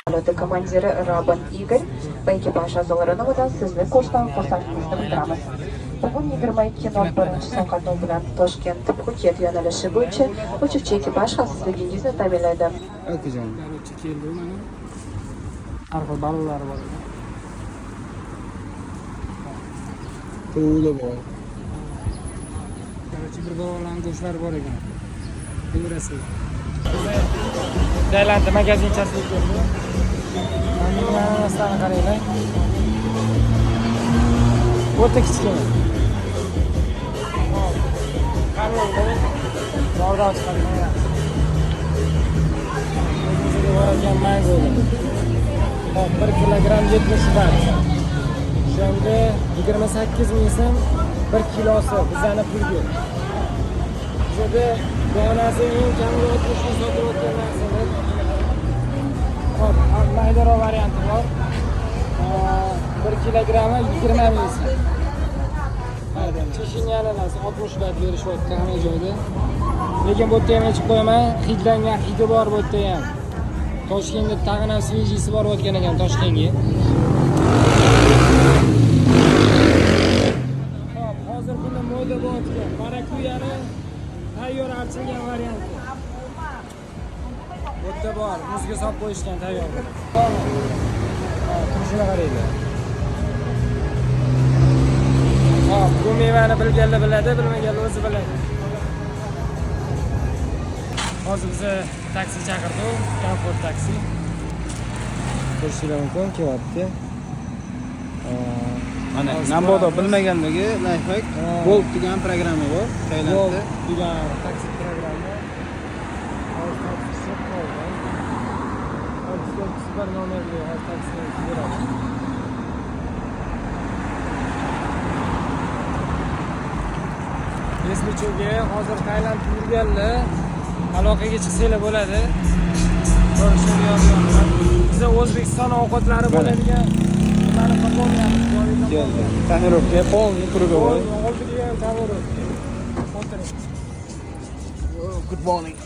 Samolyoti komandiri Robin Igor va ekipaj a'zolari nomidan sizni ko'rsdan xursandligimizni bildiramiz. Bugun 22:01 soat qatnov bilan Toshkent-Pxuket yo'nalishi bo'yicha uchuvchi ekipaj xavfsizligingizni ta'minlaydi. Akajon. Keldi mana. Arxa balolar bor. To'g'ri bor. Bir bog'lan go'shtlar bor ekan. Bilirasiz. Tailandda magazinchasi keldi. Mana narsalarni qaranglar. O'ta kichkina. Bordan chiqargan. O'ziga borgan mangolar. 1 kilogramm 70 baht. O'shanda 28 ming so'm 1 kilosi bizani pulga. Bizda donasi eng kamida 60 ming sotilayotgan narsalar. Hop, maydonroq varianti bor. 1 kilogrammi 20 ming so'm. Cheshinyani narsa 60 baht berishyapti hamma joyda. Lekin bu yerda ham ichib qo'yaman, hidlangan hidi bor bu yerda ham. Toshkentda tag'in ham svejisi bor o'tgan ekan Toshkentga. Hozir buni moda bo'layotgan marakuyani tayyor archilgan varianti. Bu yerda bor, muzga solib qo'yishgan tayyor. Turishini qaranglar. Hop, bu mevani bilganlar biladi, bilmaganlar o'zi biladi. Hozir biz taksi chaqirdik, Comfort taksi. Ko'rishingiz mumkin, kelyapti. Mana Nambodo bilmaganligi lifehack Bolt degan programma bor. Tailandda degan taksi programma. Super nomerli taksi beradi. Esmicho'ga hozir Tailand yurganlar aloqaga chiqsanglar bo'ladi. Ko'rishni yozyapman. Biz O'zbekiston ovqatlari bo'ladigan ularni qoplayapmiz. Tonirovka полный круговой. Oldiga tonirovka. Good morning.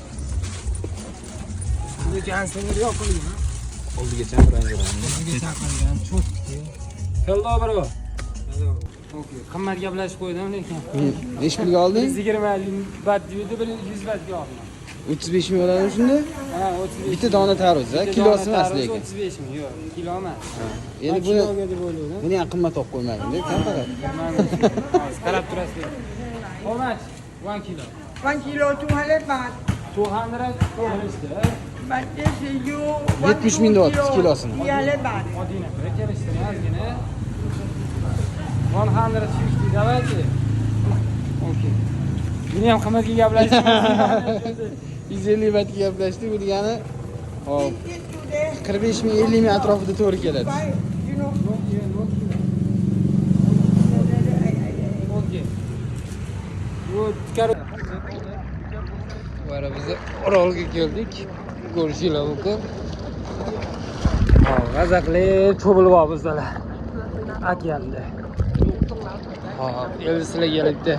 Lekin senga yoqilgan. Oldiga chaqirganlar. Oldiga chaqirgan, cho'tki. Hello bro. Okay, qimmat gaplashib qo'ydim lekin. Necha pulga olding? 120 baht deydi, 100 bahtga oldim. 35 ming oladi shunda? Ha, 35. Bitta dona tarvuz, kilosi emas lekin. 35 ming, yo'q, kilo emas. Endi Kiloga deb o'ylaydim. buni ham qimmat olib qo'ymading-da, faqat. Qarab turasiz. How much? 1 kilo. 1 kilo 200 baht. 200 kelishdi. But this is you 70 ming deyapti kilosini. 300 baht. Odina kelishdi, ozgina. 150 давайте. Okay. Buni ham qimmatga gaplashdik. 150 bahtga gaplashdik, bu degani hop 45 ming 50 ming atrofida to'g'ri keladi. You know, Okay. Mana biz Orolga keldik. Ko'rishinglar mumkin. G'azaqli cho'bilib bizlar. Okeanda. Hop, elbislar kelibdi.